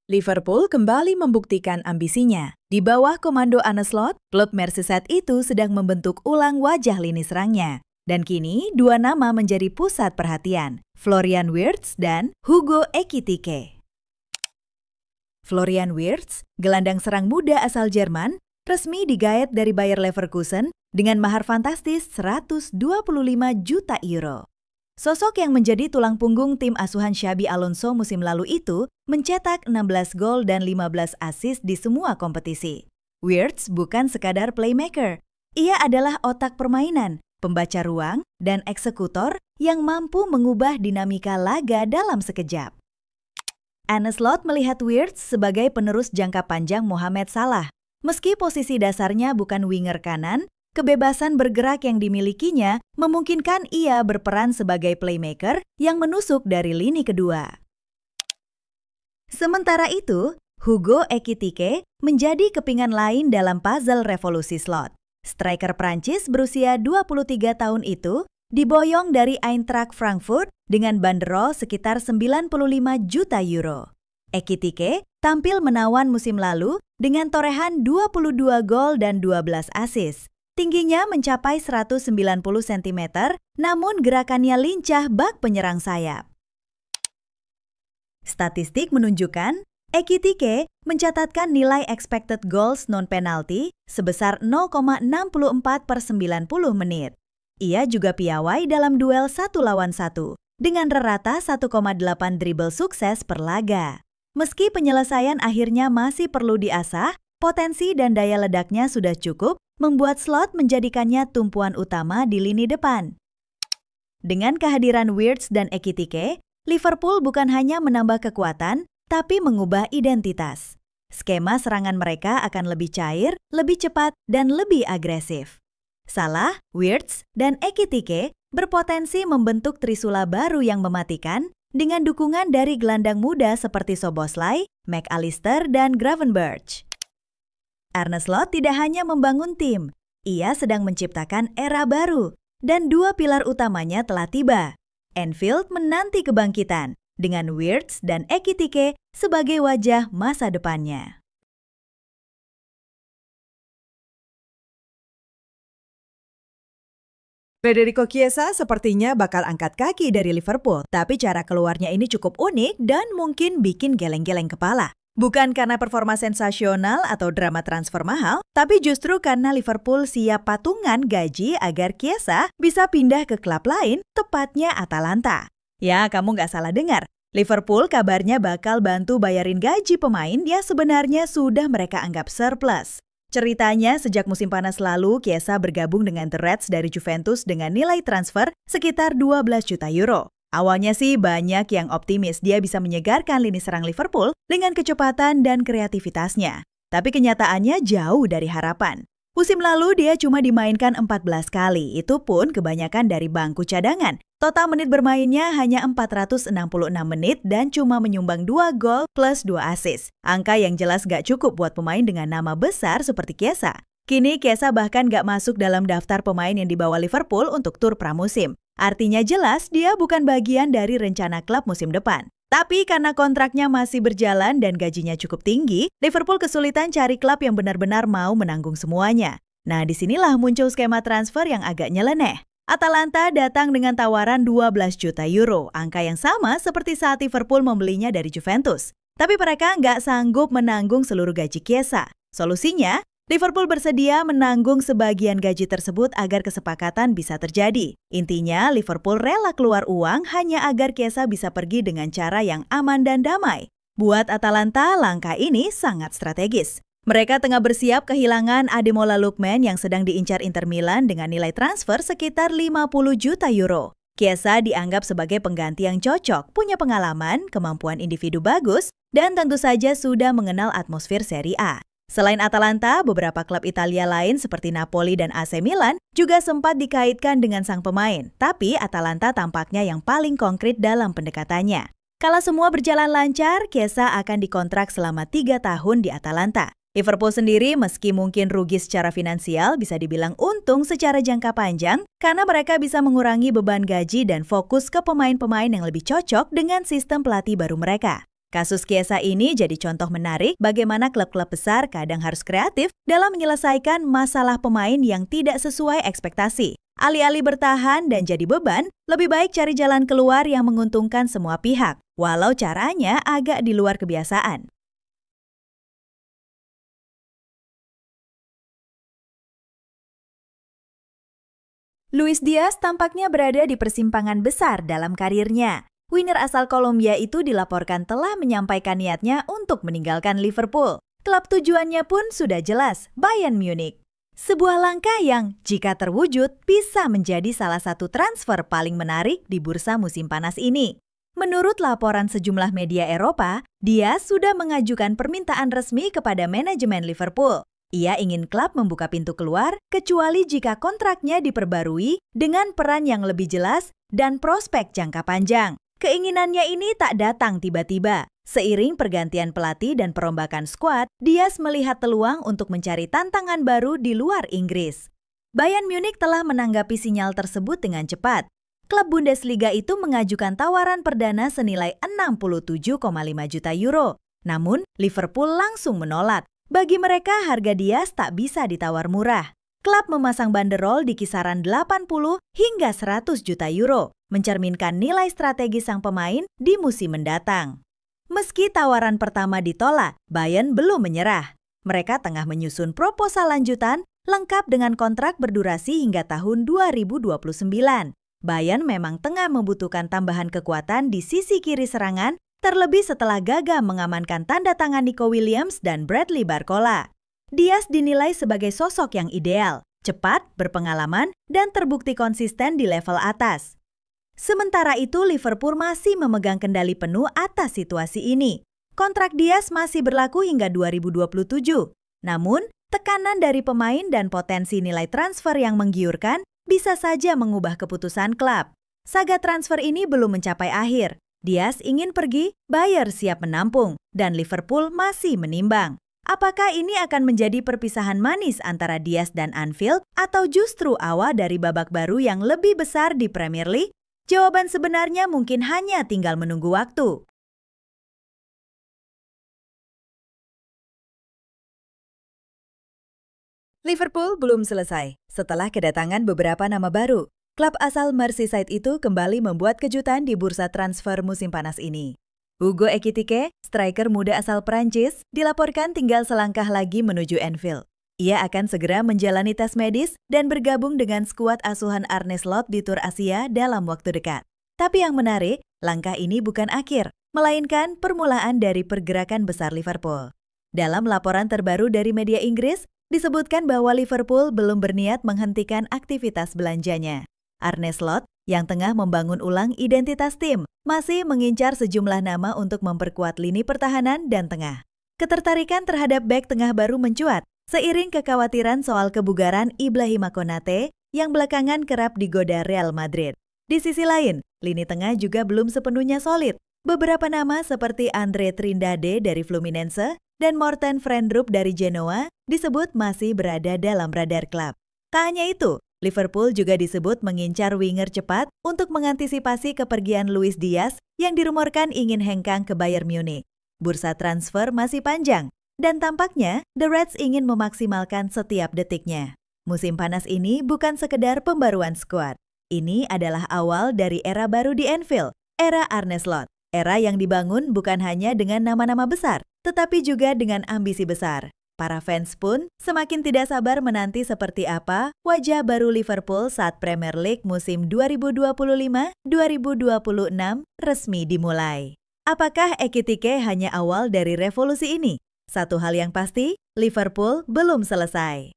Liverpool kembali membuktikan ambisinya. Di bawah komando Arne Slot, klub Merseyside itu sedang membentuk ulang wajah lini serangnya. Dan kini, dua nama menjadi pusat perhatian, Florian Wirtz dan Hugo Ekitike. Florian Wirtz, gelandang serang muda asal Jerman, resmi digaet dari Bayer Leverkusen dengan mahar fantastis 125 juta euro. Sosok yang menjadi tulang punggung tim asuhan Xabi Alonso musim lalu itu mencetak 16 gol dan 15 assist di semua kompetisi. Wirtz bukan sekadar playmaker. Ia adalah otak permainan, pembaca ruang, dan eksekutor yang mampu mengubah dinamika laga dalam sekejap. Arne Slot melihat Wirtz sebagai penerus jangka panjang Mohamed Salah. Meski posisi dasarnya bukan winger kanan, kebebasan bergerak yang dimilikinya memungkinkan ia berperan sebagai playmaker yang menusuk dari lini kedua. Sementara itu, Hugo Ekitike menjadi kepingan lain dalam puzzle revolusi Slot. Striker Prancis berusia 23 tahun itu diboyong dari Eintracht Frankfurt dengan banderol sekitar 95 juta euro. Ekitike tampil menawan musim lalu dengan torehan 22 gol dan 12 assist. Tingginya mencapai 190 cm, namun gerakannya lincah bak penyerang sayap. Statistik menunjukkan, Ekitike mencatatkan nilai expected goals non-penalti sebesar 0,64 per 90 menit. Ia juga piawai dalam duel 1 lawan 1, dengan rata 1,8 dribble sukses per laga. Meski penyelesaian akhirnya masih perlu diasah, potensi dan daya ledaknya sudah cukup membuat Slot menjadikannya tumpuan utama di lini depan. Dengan kehadiran Wirtz dan Ekitike, Liverpool bukan hanya menambah kekuatan, tapi mengubah identitas. Skema serangan mereka akan lebih cair, lebih cepat, dan lebih agresif. Salah, Wirtz, dan Ekitike berpotensi membentuk trisula baru yang mematikan dengan dukungan dari gelandang muda seperti Szoboszlai, McAllister, dan Gravenberch. Arne Slot tidak hanya membangun tim, ia sedang menciptakan era baru, dan dua pilar utamanya telah tiba. Anfield menanti kebangkitan, dengan Wirtz dan Ekitike sebagai wajah masa depannya. Federico Chiesa sepertinya bakal angkat kaki dari Liverpool, tapi cara keluarnya ini cukup unik dan mungkin bikin geleng-geleng kepala. Bukan karena performa sensasional atau drama transfer mahal, tapi justru karena Liverpool siap patungan gaji agar Chiesa bisa pindah ke klub lain, tepatnya Atalanta. Ya, kamu nggak salah dengar. Liverpool kabarnya bakal bantu bayarin gaji pemain yang sebenarnya sudah mereka anggap surplus. Ceritanya, sejak musim panas lalu, Chiesa bergabung dengan The Reds dari Juventus dengan nilai transfer sekitar 12 juta euro. Awalnya sih banyak yang optimis dia bisa menyegarkan lini serang Liverpool dengan kecepatan dan kreativitasnya. Tapi kenyataannya jauh dari harapan. Musim lalu dia cuma dimainkan 14 kali, itu pun kebanyakan dari bangku cadangan. Total menit bermainnya hanya 466 menit dan cuma menyumbang 2 gol plus 2 assist. Angka yang jelas gak cukup buat pemain dengan nama besar seperti Chiesa. Kini Chiesa bahkan gak masuk dalam daftar pemain yang dibawa Liverpool untuk tur pramusim. Artinya jelas dia bukan bagian dari rencana klub musim depan. Tapi karena kontraknya masih berjalan dan gajinya cukup tinggi, Liverpool kesulitan cari klub yang benar-benar mau menanggung semuanya. Nah, disinilah muncul skema transfer yang agak nyeleneh. Atalanta datang dengan tawaran 12 juta euro, angka yang sama seperti saat Liverpool membelinya dari Juventus. Tapi mereka nggak sanggup menanggung seluruh gaji Chiesa. Solusinya, Liverpool bersedia menanggung sebagian gaji tersebut agar kesepakatan bisa terjadi. Intinya, Liverpool rela keluar uang hanya agar Chiesa bisa pergi dengan cara yang aman dan damai. Buat Atalanta, langkah ini sangat strategis. Mereka tengah bersiap kehilangan Ademola Lookman yang sedang diincar Inter Milan dengan nilai transfer sekitar 50 juta euro. Chiesa dianggap sebagai pengganti yang cocok, punya pengalaman, kemampuan individu bagus, dan tentu saja sudah mengenal atmosfer Serie A. Selain Atalanta, beberapa klub Italia lain seperti Napoli dan AC Milan juga sempat dikaitkan dengan sang pemain. Tapi Atalanta tampaknya yang paling konkret dalam pendekatannya. Kalau semua berjalan lancar, Chiesa akan dikontrak selama 3 tahun di Atalanta. Liverpool sendiri meski mungkin rugi secara finansial bisa dibilang untung secara jangka panjang karena mereka bisa mengurangi beban gaji dan fokus ke pemain-pemain yang lebih cocok dengan sistem pelatih baru mereka. Kasus Chiesa ini jadi contoh menarik bagaimana klub-klub besar kadang harus kreatif dalam menyelesaikan masalah pemain yang tidak sesuai ekspektasi. Alih-alih bertahan dan jadi beban, lebih baik cari jalan keluar yang menguntungkan semua pihak, walau caranya agak di luar kebiasaan. Luis Diaz tampaknya berada di persimpangan besar dalam karirnya. Winger asal Kolombia itu dilaporkan telah menyampaikan niatnya untuk meninggalkan Liverpool. Klub tujuannya pun sudah jelas, Bayern Munich. Sebuah langkah yang, jika terwujud, bisa menjadi salah satu transfer paling menarik di bursa musim panas ini. Menurut laporan sejumlah media Eropa, Diaz sudah mengajukan permintaan resmi kepada manajemen Liverpool. Ia ingin klub membuka pintu keluar, kecuali jika kontraknya diperbarui dengan peran yang lebih jelas dan prospek jangka panjang. Keinginannya ini tak datang tiba-tiba. Seiring pergantian pelatih dan perombakan skuad, Diaz melihat peluang untuk mencari tantangan baru di luar Inggris. Bayern Munich telah menanggapi sinyal tersebut dengan cepat. Klub Bundesliga itu mengajukan tawaran perdana senilai 67,5 juta euro. Namun, Liverpool langsung menolak. Bagi mereka, harga Diaz tak bisa ditawar murah. Klub memasang banderol di kisaran 80 hingga 100 juta euro, mencerminkan nilai strategis sang pemain di musim mendatang. Meski tawaran pertama ditolak, Bayern belum menyerah. Mereka tengah menyusun proposal lanjutan lengkap dengan kontrak berdurasi hingga tahun 2029. Bayern memang tengah membutuhkan tambahan kekuatan di sisi kiri serangan, terlebih setelah gagal mengamankan tanda tangan Nico Williams dan Bradley Barcola. Diaz dinilai sebagai sosok yang ideal, cepat, berpengalaman, dan terbukti konsisten di level atas. Sementara itu, Liverpool masih memegang kendali penuh atas situasi ini. Kontrak Diaz masih berlaku hingga 2027. Namun, tekanan dari pemain dan potensi nilai transfer yang menggiurkan bisa saja mengubah keputusan klub. Saga transfer ini belum mencapai akhir. Diaz ingin pergi, Bayern siap menampung, dan Liverpool masih menimbang. Apakah ini akan menjadi perpisahan manis antara Diaz dan Anfield atau justru awal dari babak baru yang lebih besar di Premier League? Jawaban sebenarnya mungkin hanya tinggal menunggu waktu. Liverpool belum selesai. Setelah kedatangan beberapa nama baru, klub asal Merseyside itu kembali membuat kejutan di bursa transfer musim panas ini. Hugo Ekitike, striker muda asal Prancis, dilaporkan tinggal selangkah lagi menuju Anfield. Ia akan segera menjalani tes medis dan bergabung dengan skuad asuhan Arne Slot di Tur Asia dalam waktu dekat. Tapi yang menarik, langkah ini bukan akhir, melainkan permulaan dari pergerakan besar Liverpool. Dalam laporan terbaru dari media Inggris, disebutkan bahwa Liverpool belum berniat menghentikan aktivitas belanjanya. Arne Slot, yang tengah membangun ulang identitas tim, masih mengincar sejumlah nama untuk memperkuat lini pertahanan dan tengah. Ketertarikan terhadap bek tengah baru mencuat, seiring kekhawatiran soal kebugaran Ibrahima Konate yang belakangan kerap digoda Real Madrid. Di sisi lain, lini tengah juga belum sepenuhnya solid. Beberapa nama seperti Andre Trindade dari Fluminense dan Morten Frendrup dari Genoa disebut masih berada dalam radar klub. Tak hanya itu, Liverpool juga disebut mengincar winger cepat untuk mengantisipasi kepergian Luis Diaz yang dirumorkan ingin hengkang ke Bayern Munich. Bursa transfer masih panjang, dan tampaknya The Reds ingin memaksimalkan setiap detiknya. Musim panas ini bukan sekedar pembaruan skuad. Ini adalah awal dari era baru di Anfield, era Arne Slot. Era yang dibangun bukan hanya dengan nama-nama besar, tetapi juga dengan ambisi besar. Para fans pun semakin tidak sabar menanti seperti apa wajah baru Liverpool saat Premier League musim 2025-2026 resmi dimulai. Apakah Ekitike hanya awal dari revolusi ini? Satu hal yang pasti, Liverpool belum selesai.